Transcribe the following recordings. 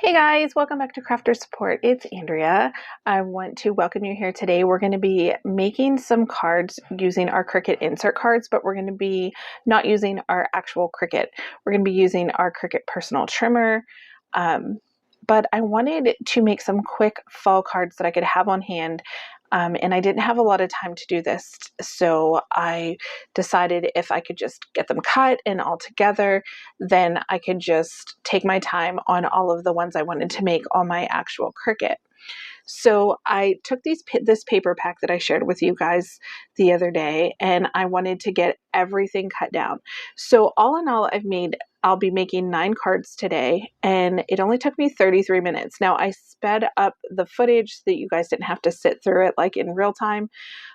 Hey guys, welcome back to Crafter Support. It's Andrea. I want to welcome you here today. We're going to be making some cards using our Cricut insert cards, but we're going to be not using our actual Cricut. We're going to be using our Cricut personal trimmer. But I wanted to make some quick fall cards that I could have on hand. And I didn't have a lot of time to do this, so I decided if I could just get them cut and all together, then I could just take my time on all of the ones I wanted to make on my actual Cricut. So I took this paper pack that I shared with you guys the other day, and I wanted to get everything cut down. So all in all, I'll be making 9 cards today, and it only took me 33 minutes. Now I sped up the footage so that you guys didn't have to sit through it like in real time,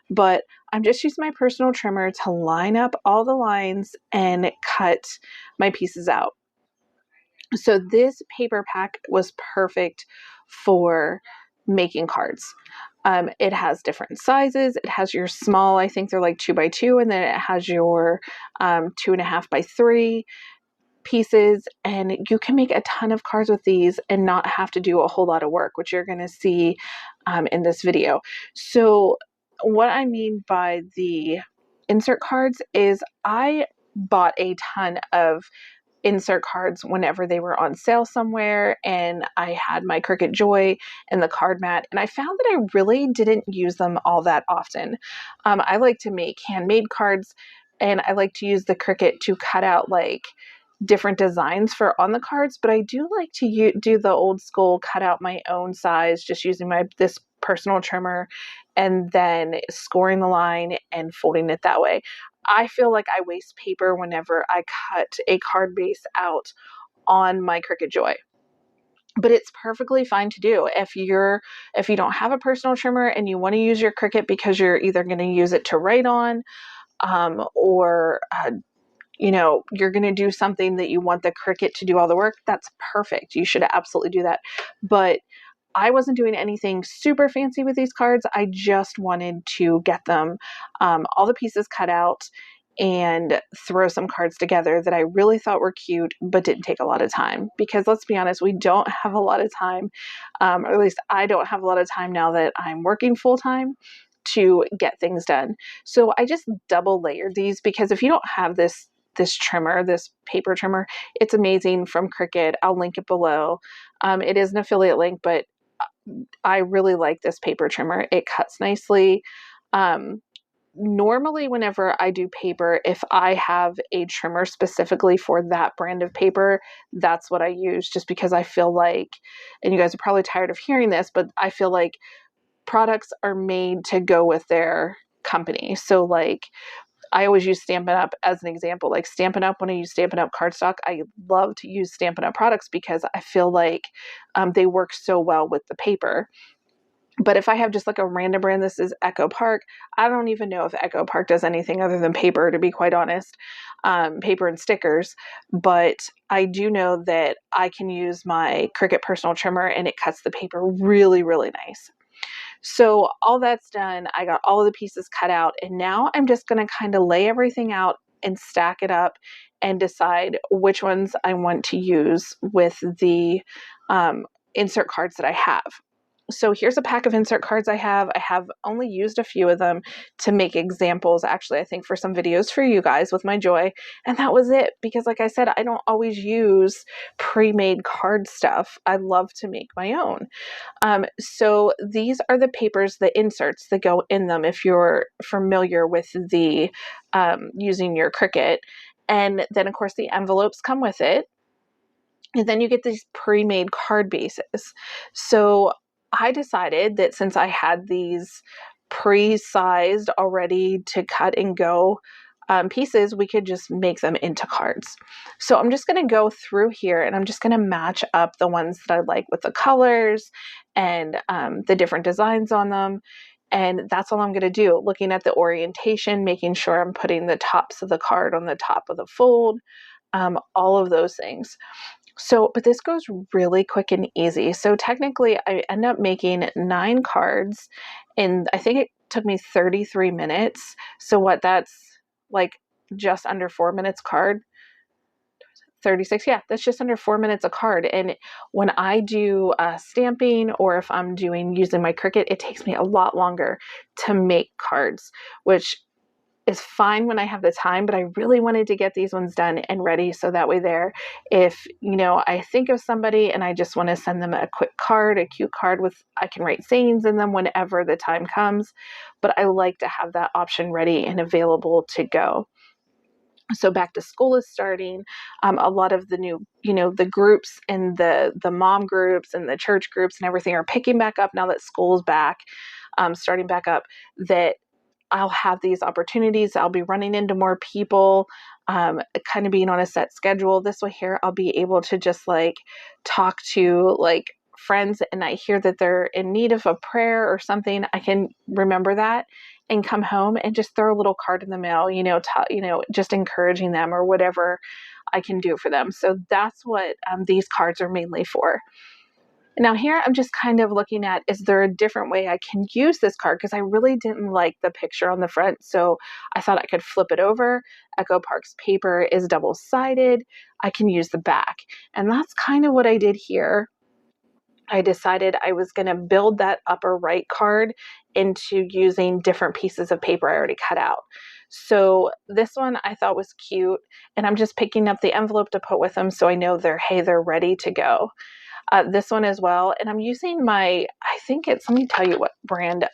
but I'm just using my personal trimmer to line up all the lines and cut my pieces out. So this paper pack was perfect for making cards. It has different sizes. It has your small, I think they're like 2x2, and then it has your 2.5x3 pieces, and you can make a ton of cards with these and not have to do a whole lot of work, which you're going to see in this video. So what I mean by the insert cards is I bought a ton of insert cards whenever they were on sale somewhere, and I had my Cricut Joy and the card mat, and I found that I really didn't use them all that often. I like to make handmade cards, and I like to use the Cricut to cut out like different designs for on the cards, but I do like to do the old school cut out my own size, just using this personal trimmer and then scoring the line and folding it that way. I feel like I waste paper whenever I cut a card base out on my Cricut Joy. But it's perfectly fine to do if you don't have a personal trimmer and you want to use your Cricut because you're either going to use it to write on, or you're going to do something that you want the Cricut to do all the work. That's perfect. You should absolutely do that. But I wasn't doing anything super fancy with these cards. I just wanted to get them all the pieces cut out and throw some cards together that I really thought were cute, but didn't take a lot of time. Because let's be honest, we don't have a lot of time, or at least I don't have a lot of time now that I'm working full time to get things done. So I just double layered these, because if you don't have this trimmer, this paper trimmer, it's amazing from Cricut. I'll link it below. It is an affiliate link, but I really like this paper trimmer. It cuts nicely. Normally, whenever I do paper, if I have a trimmer specifically for that brand of paper, that's what I use, just because I feel like, and you guys are probably tired of hearing this, but I feel like products are made to go with their company. So like, I always use Stampin' Up as an example. Like Stampin' Up, when I use Stampin' Up cardstock, I love to use Stampin' Up products because I feel like they work so well with the paper. But if I have just like a random brand, this is Echo Park. I don't even know if Echo Park does anything other than paper, to be quite honest, paper and stickers. But I do know that I can use my Cricut personal trimmer and it cuts the paper really, really nice. So all that's done. I got all of the pieces cut out, and now I'm just going to kind of lay everything out and stack it up and decide which ones I want to use with the insert cards that I have. So here's a pack of insert cards I have. I have only used a few of them to make examples, actually, I think for some videos for you guys with my Joy. And that was it, because like I said, I don't always use pre-made card stuff. I love to make my own. So these are the papers, the inserts that go in them, if you're familiar with the using your Cricut. And then of course the envelopes come with it. And then you get these pre-made card bases. So I decided that since I had these pre-sized already to cut and go pieces, we could just make them into cards. So I'm just going to go through here and I'm just going to match up the ones that I like with the colors and the different designs on them. And that's all I'm going to do, looking at the orientation, making sure I'm putting the tops of the card on the top of the fold, all of those things. So, but this goes really quick and easy. So technically I end up making 9 cards, and I think it took me 33 minutes. So that's like just under 4 minutes card. 36. Yeah, that's just under 4 minutes a card. And when I do stamping, or if I'm using my Cricut, it takes me a lot longer to make cards, which is fine when I have the time, but I really wanted to get these ones done and ready. So that way if, I think of somebody and I just want to send them a quick card, a cute card I can write sayings in them whenever the time comes. But I like to have that option ready and available to go. So back to school is starting. A lot of the new, the groups and the mom groups and the church groups and everything are picking back up now that school's back, starting back up, that I'll have these opportunities. I'll be running into more people, kind of being on a set schedule. This way here, I'll be able to just talk to friends, and I hear that they're in need of a prayer or something. I can remember that and come home and just throw a little card in the mail, just encouraging them or whatever I can do for them. So that's what these cards are mainly for. Now here I'm just kind of looking at, is there a different way I can use this card? Because I really didn't like the picture on the front. So I thought I could flip it over. Echo Park's paper is double-sided. I can use the back. And that's kind of what I did here. I decided I was going to build that upper right card into using different pieces of paper I already cut out. So this one I thought was cute, and I'm just picking up the envelope to put with them so I know they're ready to go. This one as well. And I'm using let me tell you what brand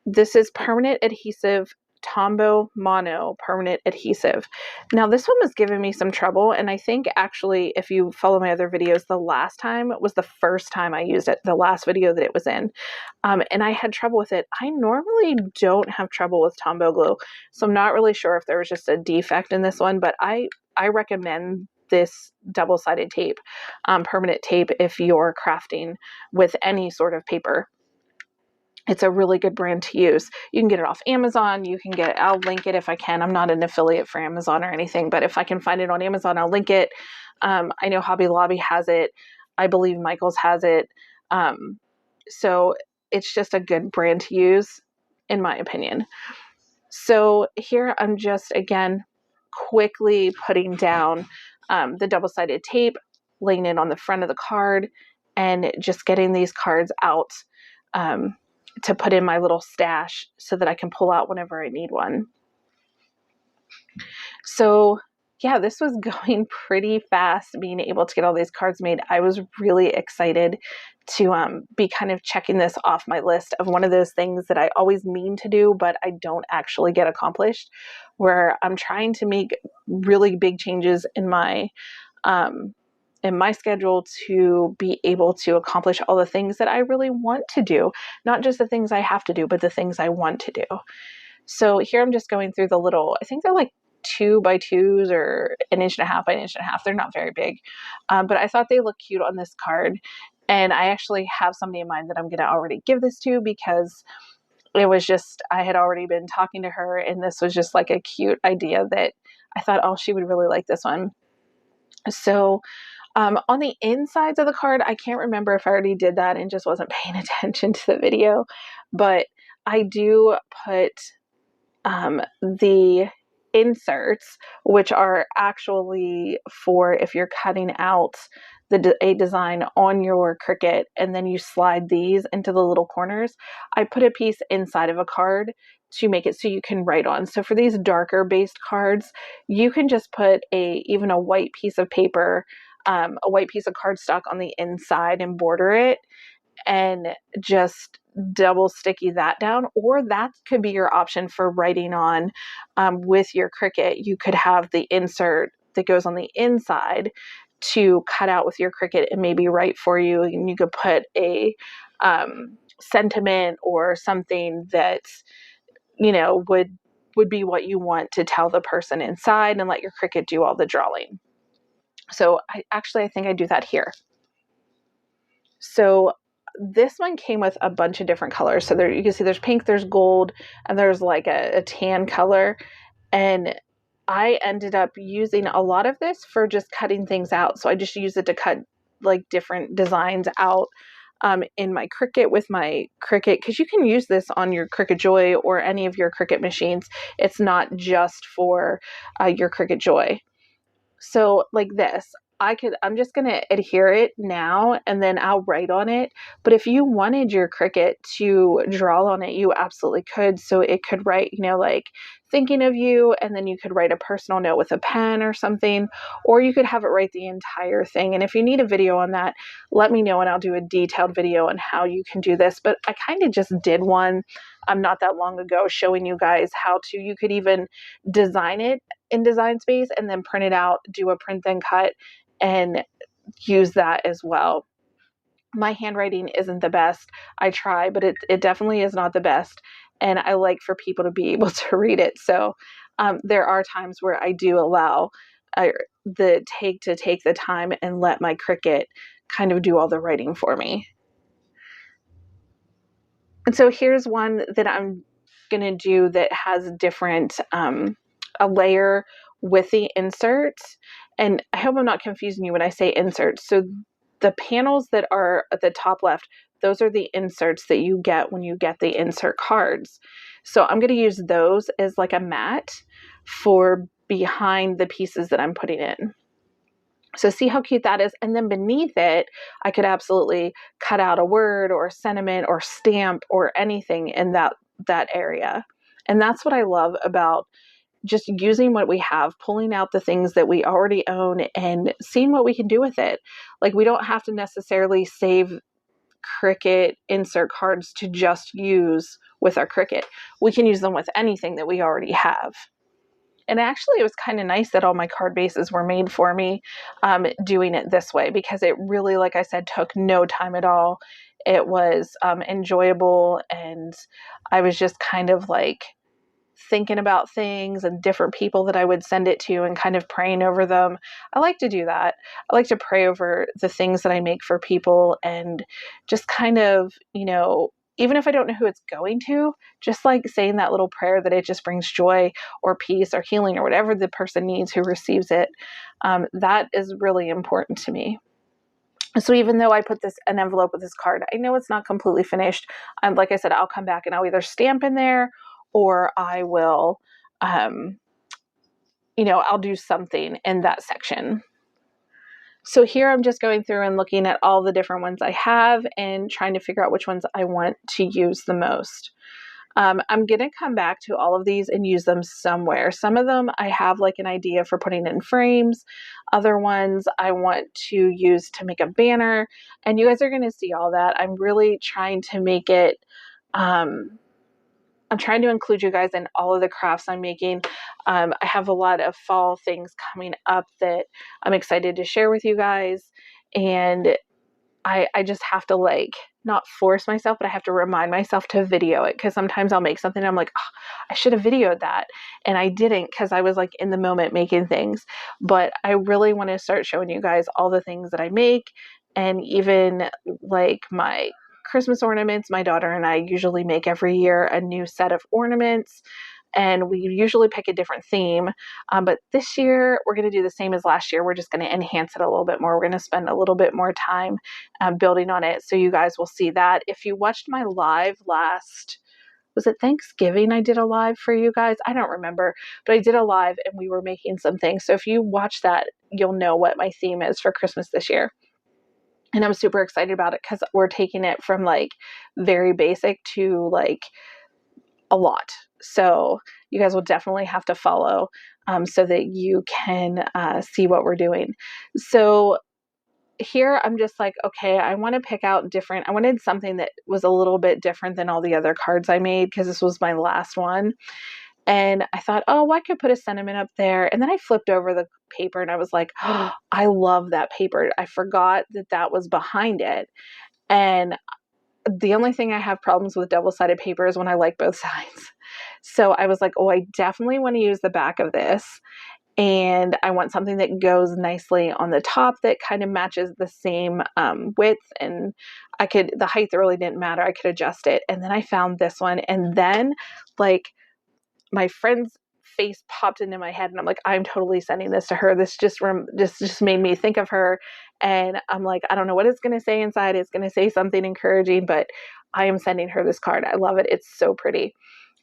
this is permanent adhesive, Tombow Mono permanent adhesive. Now this one was giving me some trouble, and I think actually if you follow my other videos, the last time was the first time I used it, the last video that it was in, and I had trouble with it. I normally don't have trouble with Tombow glue, so I'm not really sure if there was just a defect in this one, but I recommend this double-sided tape, permanent tape, if you're crafting with any sort of paper. It's a really good brand to use. You can get it off Amazon. I'll link it if I can. I'm not an affiliate for Amazon or anything, but if I can find it on Amazon, I'll link it. I know Hobby Lobby has it. I believe Michael's has it. So it's just a good brand to use, in my opinion. So here I'm just, again, quickly putting down the double-sided tape, laying it on the front of the card, and just getting these cards out to put in my little stash so that I can pull out whenever I need one. So yeah, this was going pretty fast, being able to get all these cards made. I was really excited to be kind of checking this off my list of one of those things that I always mean to do, but I don't actually get accomplished, where I'm trying to make really big changes in my schedule to be able to accomplish all the things that I really want to do, not just the things I have to do, but the things I want to do. So here I'm just going through the little, I think they're like 2x2s or 1.5 by 1.5 inches. They're not very big, but I thought they looked cute on this card. And I actually have somebody in mind that I'm going to already give this to, because it was just, I had already been talking to her, and this was just like a cute idea that I thought, oh, she would really like this one. So on the insides of the card, I can't remember if I already did that and just wasn't paying attention to the video, but I do put the inserts, which are actually for if you're cutting out a design on your Cricut and then you slide these into the little corners. I put a piece inside of a card to make it so you can write on. So for these darker based cards, you can just put even a white piece of paper, a white piece of cardstock on the inside and border it, and just double sticky that down. Or that could be your option for writing on with your Cricut. You could have the insert that goes on the inside to cut out with your Cricut and maybe write for you, and you could put a sentiment or something that would be what you want to tell the person inside, and let your Cricut do all the drawing. So I think I do that here. So this one came with a bunch of different colors. So there, you can see there's pink, there's gold, and there's like a tan color. And I ended up using a lot of this for just cutting things out. So I just use it to cut like different designs out in my Cricut with my Cricut, because you can use this on your Cricut Joy or any of your Cricut machines. It's not just for your Cricut Joy. So like this, I'm just going to adhere it now and then I'll write on it. But if you wanted your Cricut to draw on it, you absolutely could. So it could write, like thinking of you, and then you could write a personal note with a pen or something, or you could have it write the entire thing. And if you need a video on that, let me know and I'll do a detailed video on how you can do this. But I kind of just did one not that long ago showing you guys how to, you could even design it in Design Space and then print it out, do a print then cut, and use that as well. My handwriting isn't the best. I try, but it definitely is not the best. And I like for people to be able to read it. So there are times where I do allow to take the time and let my Cricut kind of do all the writing for me. And so here's one that I'm going to do that has different, a layer with the inserts. And I hope I'm not confusing you when I say inserts. So the panels that are at the top left, those are the inserts that you get when you get the insert cards. So I'm going to use those as like a mat for behind the pieces that I'm putting in. So see how cute that is. And then beneath it, I could absolutely cut out a word or a sentiment or stamp or anything in that area. And that's what I love about just using what we have, pulling out the things that we already own and seeing what we can do with it. Like, we don't have to necessarily save Cricut insert cards to just use with our Cricut. We can use them with anything that we already have. And actually, it was kind of nice that all my card bases were made for me doing it this way, because it really, like I said, took no time at all. It was enjoyable, and I was just kind of like thinking about things and different people that I would send it to and kind of praying over them. I like to do that. I like to pray over the things that I make for people and just kind of, even if I don't know who it's going to, just like saying that little prayer that it just brings joy or peace or healing or whatever the person needs who receives it. That is really important to me. So even though I put an envelope with this card, I know it's not completely finished. Like I said, I'll come back and I'll either stamp in there, or I will, I'll do something in that section. So here I'm just going through and looking at all the different ones I have and trying to figure out which ones I want to use the most. I'm going to come back to all of these and use them somewhere. Some of them I have like an idea for putting in frames. Other ones I want to use to make a banner. And you guys are going to see all that. I'm really trying to make it, I'm trying to include you guys in all of the crafts I'm making. I have a lot of fall things coming up that I'm excited to share with you guys. And I just have to not force myself, but I have to remind myself to video it, because sometimes I'll make something and I'm like, oh, I should have videoed that. And I didn't, because I was in the moment making things. But I really want to start showing you guys all the things that I make, and even my Christmas ornaments. My daughter and I usually make every year a new set of ornaments, and we usually pick a different theme. But this year, we're going to do the same as last year. We're just going to enhance it a little bit more. We're going to spend a little bit more time building on it. So you guys will see that. If you watched my live was it Thanksgiving? I did a live for you guys. I don't remember, but I did a live and we were making some things. So if you watch that, you'll know what my theme is for Christmas this year. And I'm super excited about it, because we're taking it from very basic to a lot. So you guys will definitely have to follow so that you can see what we're doing. So here I'm just okay, I want to pick out different. I wanted something that was a little bit different than all the other cards I made, because this was my last one. And I thought, oh, I could put a sentiment up there. And then I flipped over the paper and I was like, oh, I love that paper. I forgot that was behind it. And the only thing I have problems with double-sided paper is when I like both sides. So I was like, oh, I definitely want to use the back of this. And I want something that goes nicely on the top that kind of matches the same width. And the height really didn't matter. I could adjust it. And then I found this one. And then my friend's face popped into my head and I'm like, I'm totally sending this to her. This just made me think of her. And I'm like, I don't know what it's going to say inside. It's going to say something encouraging, but I am sending her this card. I love it. It's so pretty.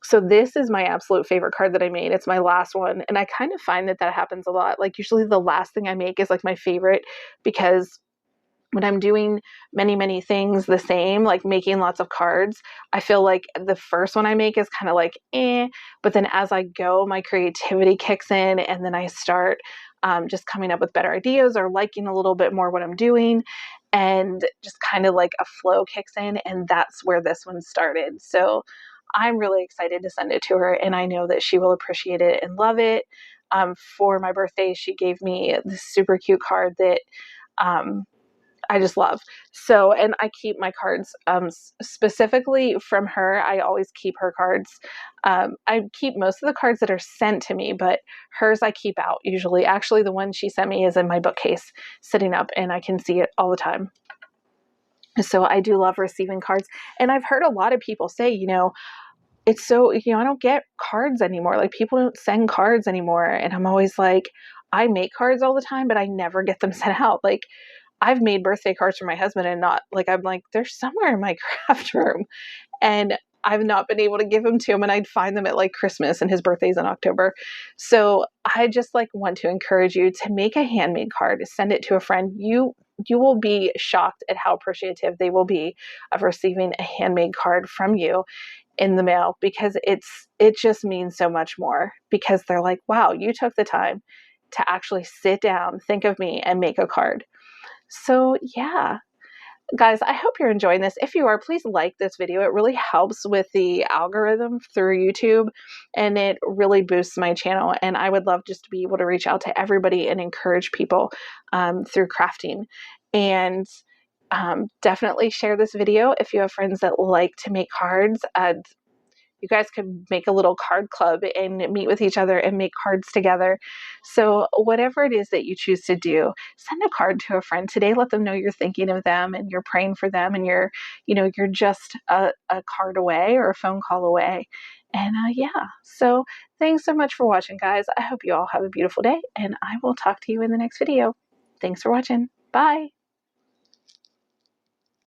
So this is my absolute favorite card that I made. It's my last one. And I kind of find that that happens a lot. Like usually the last thing I make is like my favorite, because when I'm doing many, many things the same, like making lots of cards, I feel like the first one I make is kind of like, but then as I go, my creativity kicks in, and then I start just coming up with better ideas or liking a little bit more what I'm doing. And just kind of like a flow kicks in, and that's where this one started. So I'm really excited to send it to her, and I know that she will appreciate it and love it. For my birthday, she gave me this super cute card that um, I just love. So, and I keep my cards specifically from her. I always keep her cards. I keep most of the cards that are sent to me, but hers I keep out usually. Actually, the one she sent me is in my bookcase sitting up, and I can see it all the time. So I do love receiving cards. And I've heard a lot of people say, it's so, I don't get cards anymore. Like people don't send cards anymore. And I'm always like, I make cards all the time, but I never get them sent out. Like I've made birthday cards for my husband, and not like, I'm like, they're somewhere in my craft room, and I've not been able to give them to him, and I'd find them at like Christmas, and his birthday's in October. So I just like want to encourage you to make a handmade card, send it to a friend. You will be shocked at how appreciative they will be of receiving a handmade card from you in the mail, because it just means so much more, because they're like, wow, you took the time to actually sit down, think of me, and make a card. So yeah, guys, I hope you're enjoying this. If you are, please like this video. It really helps with the algorithm through YouTube, and it really boosts my channel. And I would love just to be able to reach out to everybody and encourage people through crafting. And definitely share this video if you have friends that like to make cards. You guys could make a little card club and meet with each other and make cards together. So whatever it is that you choose to do, send a card to a friend today. Let them know you're thinking of them and you're praying for them, and you're just a card away or a phone call away. And yeah, so thanks so much for watching, guys. I hope you all have a beautiful day, and I will talk to you in the next video. Thanks for watching. Bye.